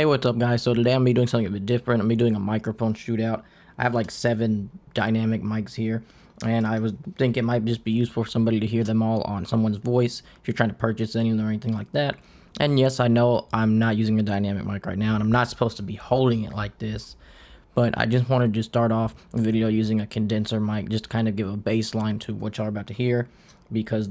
Hey, what's up, guys? So today I'm gonna be doing something a bit different. I'm gonna be doing a microphone shootout. I have like 7 dynamic mics here, and I was thinking it might just be useful for somebody to hear them all on someone's voice if you're trying to purchase any of them or anything like that. And yes, I know I'm not using a dynamic mic right now, and I'm not supposed to be holding it like this, but I just wanted to start off the video using a condenser mic just to kind of give a baseline to what y'all are about to hear, because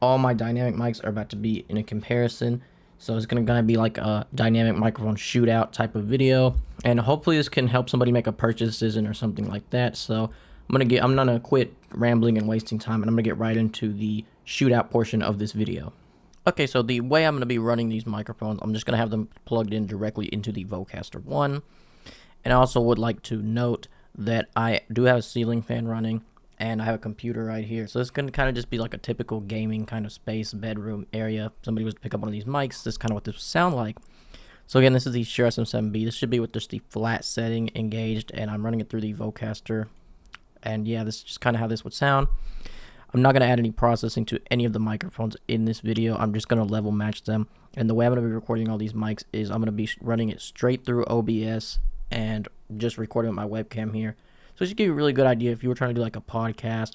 all my dynamic mics are about to be in a comparison. So it's gonna be like a dynamic microphone shootout type of video, and hopefully this can help somebody make a purchase decision or something like that. So I'm not gonna quit rambling and wasting time, and I'm gonna get right into the shootout portion of this video. Okay, so the way I'm gonna be running these microphones, I'm just gonna have them plugged in directly into the Procaster 1. And I also would like to note that I do have a ceiling fan running, and I have a computer right here. So this can kind of just be like a typical gaming kind of space, bedroom area. If somebody was to pick up one of these mics, this is kind of what this would sound like. So again, this is the Shure SM7B. This should be with just the flat setting engaged, and I'm running it through the Procaster. And yeah, this is just kind of how this would sound. I'm not going to add any processing to any of the microphones in this video. I'm just going to level match them. And the way I'm going to be recording all these mics is I'm going to be running it straight through OBS and just recording with my webcam here. So it should give you a really good idea if you were trying to do like a podcast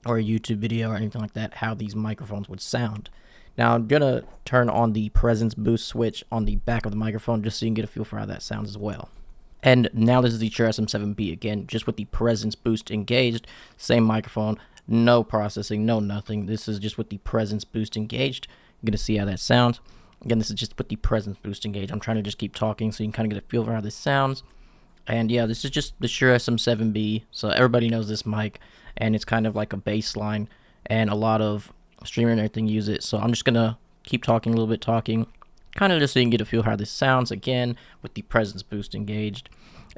or a YouTube video or anything like that, how these microphones would sound. Now I'm going to turn on the presence boost switch on the back of the microphone just so you can get a feel for how that sounds as well. And now this is the Shure SM7B again, just with the presence boost engaged, same microphone, no processing, no nothing. This is just with the presence boost engaged. You're going to see how that sounds. Again, this is just with the presence boost engaged. I'm trying to just keep talking so you can kind of get a feel for how this sounds. And yeah, this is just the Shure SM7B, so everybody knows this mic, and it's kind of like a baseline, and a lot of streamers and everything use it. So I'm just gonna keep talking a little bit, kind of just so you can get a feel how this sounds again with the presence boost engaged.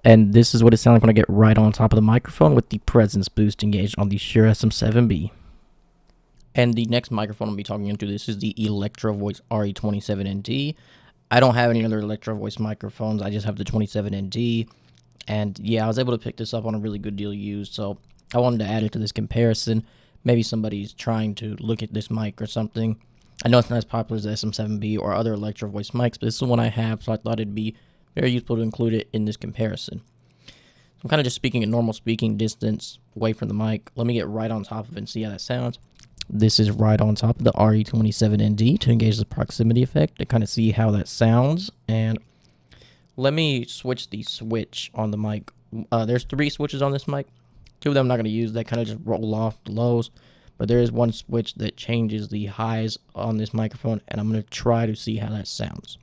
And this is what it sounds like when I get right on top of the microphone with the presence boost engaged on the Shure SM7B. And the next microphone I'll be talking into, this is the Electrovoice Re27nd. I don't have any other Electrovoice microphones. I just have the 27nd. And yeah, I was able to pick this up on a really good deal used, so I wanted to add it to this comparison. Maybe somebody's trying to look at this mic or something. I know it's not as popular as the SM7B or other Electrovoice mics, but this is the one I have, so I thought it'd be very useful to include it in this comparison. I'm kind of just speaking at normal speaking distance away from the mic. Let me get right on top of it and see how that sounds. This is right on top of the Re27nd to engage the proximity effect to kind of see how that sounds. And let me switch the switch on the mic. There's 3 switches on this mic. 2 of them I'm not going to use. They kind of just roll off the lows. But there is one switch that changes the highs on this microphone, and I'm going to try to see how that sounds.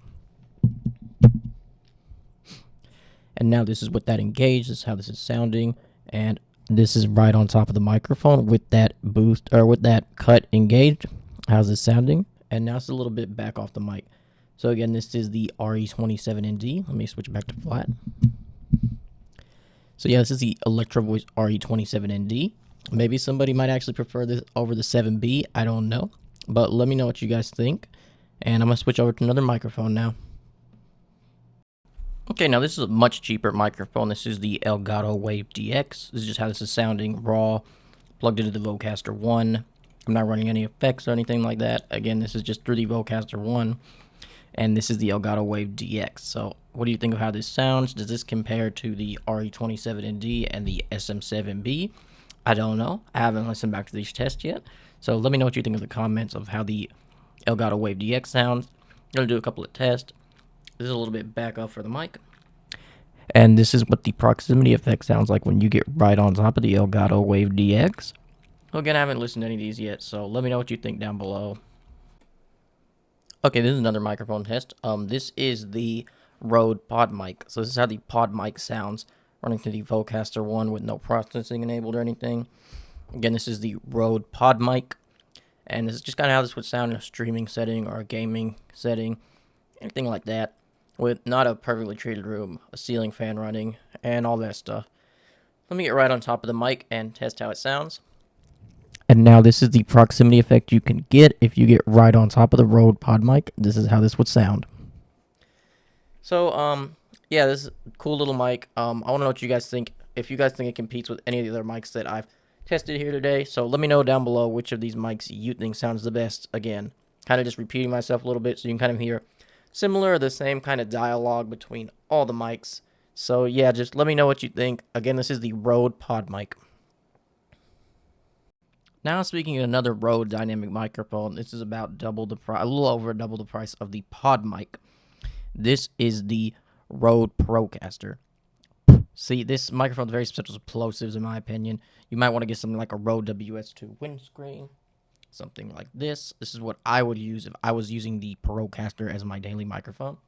And now this is with that engaged. This is how this is sounding. And this is right on top of the microphone with that boost, or with that cut engaged. How's this sounding? And now it's a little bit back off the mic. So again, this is the Re27nd. Let me switch back to flat. So yeah, this is the Electrovoice Re27nd. Maybe somebody might actually prefer this over the 7B. I don't know. But let me know what you guys think. And I'm going to switch over to another microphone now. Okay, now this is a much cheaper microphone. This is the Elgato Wave DX. This is just how this is sounding raw, plugged into the Procaster 1. I'm not running any effects or anything like that. Again, this is just through the Procaster 1. And this is the Elgato Wave DX. So what do you think of how this sounds? Does this compare to the Re27nd and the SM7B? I don't know. I haven't listened back to these tests yet. So let me know what you think in the comments of how the Elgato Wave DX sounds. I'm going to do a couple of tests. This is a little bit back up for the mic. And this is what the proximity effect sounds like when you get right on top of the Elgato Wave DX. So again, I haven't listened to any of these yet, so let me know what you think down below. Okay, this is another microphone test. This is the Rode Podmic. So this is how the Podmic sounds running through the Procaster 1 with no processing enabled or anything. Again, this is the Rode Podmic. And this is just kind of how this would sound in a streaming setting or a gaming setting. Anything like that. With not a perfectly treated room, a ceiling fan running, and all that stuff. Let me get right on top of the mic and test how it sounds. And now this is the proximity effect you can get if you get right on top of the Rode Podmic. This is how this would sound. So, yeah, this is a cool little mic. I want to know what you guys think. If you guys think it competes with any of the other mics that I've tested here today. So let me know down below which of these mics you think sounds the best. Again, kind of just repeating myself a little bit so you can kind of hear similar, the same kind of dialogue between all the mics. So yeah, just let me know what you think. Again, this is the Rode Podmic. Now speaking of another Rode dynamic microphone, this is about double the price, a little over double the price of the Podmic. This is the Rode Procaster. See, this microphone is very special to plosives in my opinion. You might want to get something like a Rode WS2 windscreen, something like this. This is what I would use if I was using the Procaster as my daily microphone.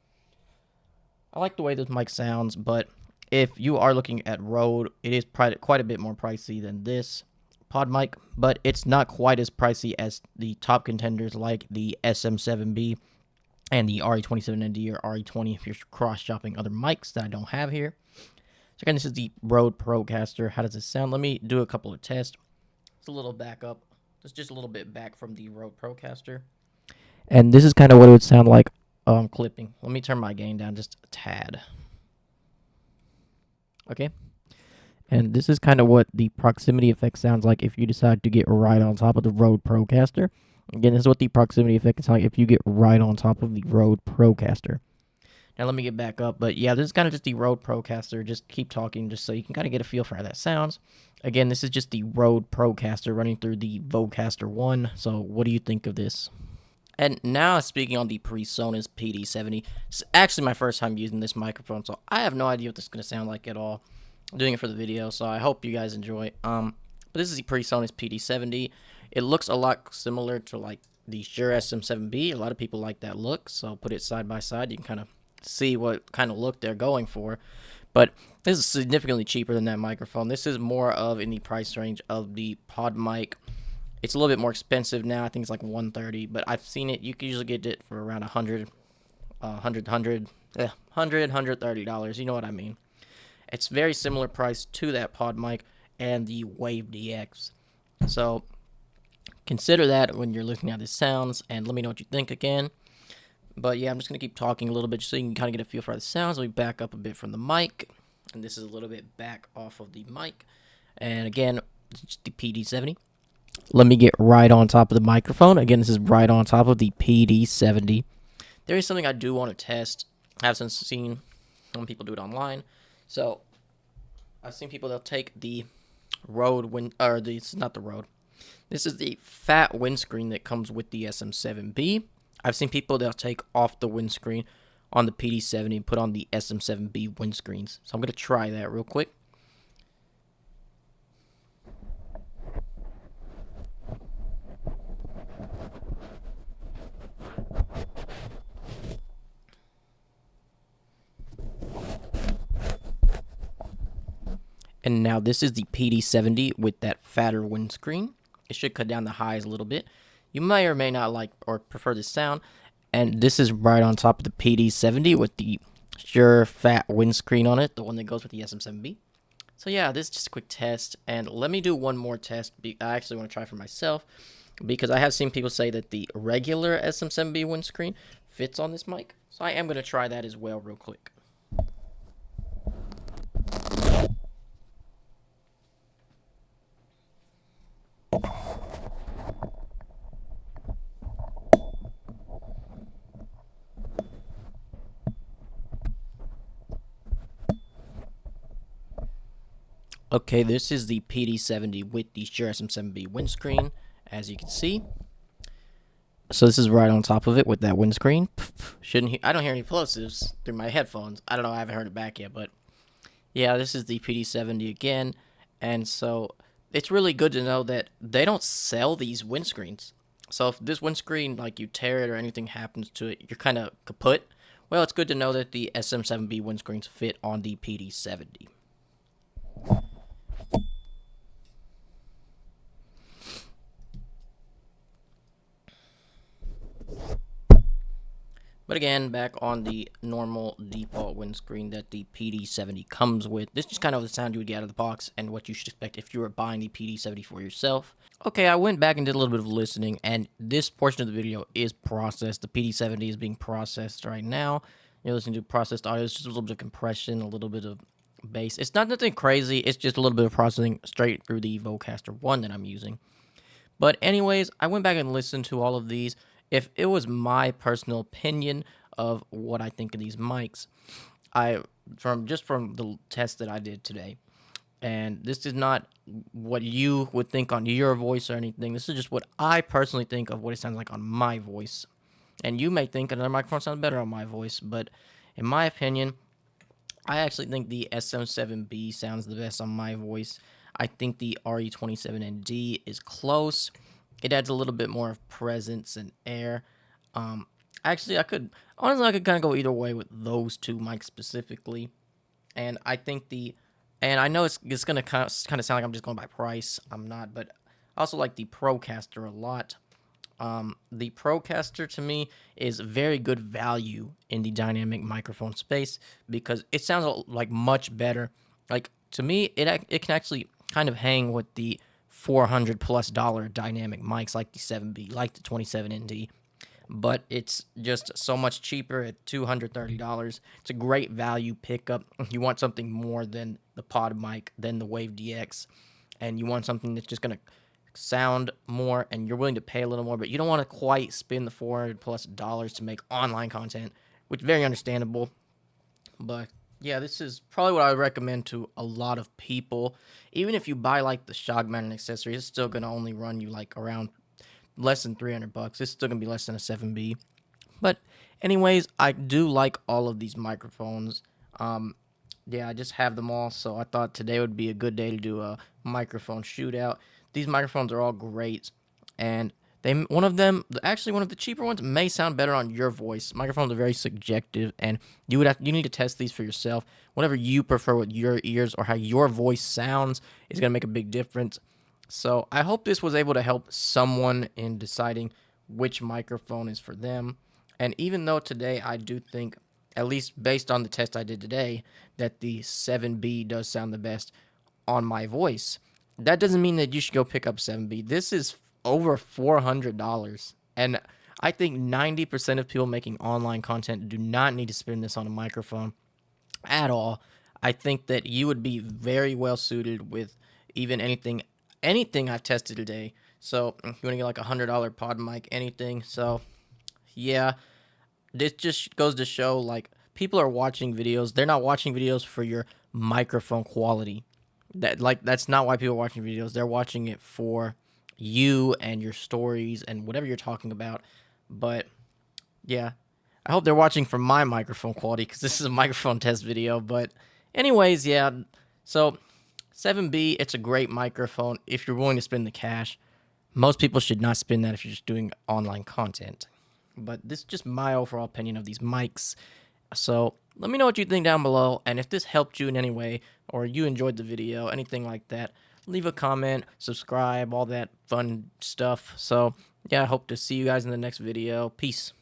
I like the way this mic sounds, but if you are looking at Rode, it is quite a bit more pricey than this Podmic, but it's not quite as pricey as the top contenders like the SM7B and the RE27ND or RE20 if you're cross-shopping other mics that I don't have here. So again, this is the Rode Procaster. How does it sound? Let me do a couple of tests. It's a little back up. It's just a little bit back from the Rode Procaster. And this is kind of what it would sound like clipping. Let me turn my gain down just a tad. Okay. And this is kind of what the proximity effect sounds like if you decide to get right on top of the Rode Procaster. Again, this is what the proximity effect sounds like if you get right on top of the Rode Procaster. Now let me get back up. But yeah, this is kind of just the Rode Procaster. Just keep talking just so you can kind of get a feel for how that sounds. Again, this is just the Rode Procaster running through the Vocaster 1. So what do you think of this? And now speaking on the Presonus Pd-70. It's actually my first time using this microphone, so I have no idea what this is going to sound like at all. I'm doing it for the video, so I hope you guys enjoy. But this is the Presonus Pd-70. It looks a lot similar to like the Shure SM7B. A lot of people like that look, so put it side by side. You can kind of see what kind of look they're going for. But this is significantly cheaper than that microphone. This is more of in the price range of the Podmic. It's a little bit more expensive now. I think it's like $130, but I've seen it. You can usually get it for around $130. You know what I mean. It's very similar price to that Podmic and the Wave DX. So consider that when you're looking at the sounds, and let me know what you think again. But yeah, I'm just going to keep talking a little bit so you can kind of get a feel for the sounds. Let me back up a bit from the mic, and this is a little bit back off of the mic. And again, it's the Pd-70. Let me get right on top of the microphone. Again, this is right on top of the Pd-70. There is something I do want to test. I have since seen some people do it online. So I've seen people, they'll take the Rode this is not the Rode. This is the fat windscreen that comes with the SM7B. I've seen people, they'll take off the windscreen on the Pd-70 and put on the SM7B windscreens. So I'm going to try that real quick. And now this is the Pd-70 with that fatter windscreen. It should cut down the highs a little bit. You may or may not like or prefer this sound. And this is right on top of the Pd-70 with the Shure fat windscreen on it, the one that goes with the SM7B. So yeah, this is just a quick test. And let me do one more test. I actually want to try for myself because I have seen people say that the regular SM7B windscreen fits on this mic. So I am going to try that as well real quick. Okay, this is the Pd-70 with the Shure SM7B windscreen, as you can see. So this is right on top of it with that windscreen. I don't hear any plosives through my headphones. I don't know, I haven't heard it back yet, but yeah, this is the Pd-70 again. And so it's really good to know that they don't sell these windscreens. So if this windscreen, like you tear it or anything happens to it, you're kind of kaput. Well, it's good to know that the SM7B windscreens fit on the Pd-70. But again, back on the normal default windscreen that the Pd-70 comes with. This is just kind of the sound you would get out of the box and what you should expect if you were buying the Pd-70 for yourself. Okay, I went back and did a little bit of listening, and this portion of the video is processed. The Pd-70 is being processed right now. You're listening to processed audio. It's just a little bit of compression, a little bit of bass. It's not nothing crazy. It's just a little bit of processing straight through the Vocaster 1 that I'm using. But anyways, I went back and listened to all of these. If it was my personal opinion of what I think of these mics. From the test that I did today, and this is not what you would think on your voice or anything. This is just what I personally think of what it sounds like on my voice. And you may think another microphone sounds better on my voice, but in my opinion, I actually think the SM7B sounds the best on my voice. I think the Re27nd is close. It adds a little bit more of presence and air. Actually, I could kind of go either way with those two mics specifically. And I think and I know it's gonna kind of sound like I'm just going by price. I'm not, but I also like the Procaster a lot. The Procaster to me is very good value in the dynamic microphone space because it sounds like much better. Like to me, it can actually kind of hang with the $400+ dynamic mics like the 7B, like the 27ND, but it's just so much cheaper at $230. It's a great value pickup. You want something more than the Podmic, than the Wave DX, and you want something that's just gonna sound more, and you're willing to pay a little more, but you don't want to quite spend the $400+ to make online content, which is very understandable. But yeah, this is probably what I would recommend to a lot of people. Even if you buy like the shock mounted accessory, it's still gonna only run you like around less than $300. It's still gonna be less than a 7B. But anyways, I do like all of these microphones. Yeah, I just have them all, so I thought today would be a good day to do a microphone shootout. These microphones are all great, and one of the cheaper ones may sound better on your voice. Microphones are very subjective, and you need to test these for yourself. Whatever you prefer with your ears or how your voice sounds is gonna make a big difference. So I hope this was able to help someone in deciding which microphone is for them. And even though today I do think, at least based on the test I did today, that the 7B does sound the best on my voice, that doesn't mean that you should go pick up 7B. This is over $400. And I think 90% of people making online content do not need to spend this on a microphone at all. I think that you would be very well suited with even anything I've tested today. So if you want to get like $100 pod mic, anything. So yeah, this just goes to show like people are watching videos. They're not watching videos for your microphone quality. That's not why people are watching videos. They're watching it for you and your stories and whatever you're talking about. But yeah, I hope they're watching for my microphone quality because this is a microphone test video. But anyways, yeah. So 7B, it's a great microphone if you're willing to spend the cash. Most people should not spend that if you're just doing online content. But this is just my overall opinion of these mics. So let me know what you think down below, and if this helped you in any way, or you enjoyed the video, anything like that, leave a comment, subscribe, all that fun stuff. So yeah, I hope to see you guys in the next video. Peace.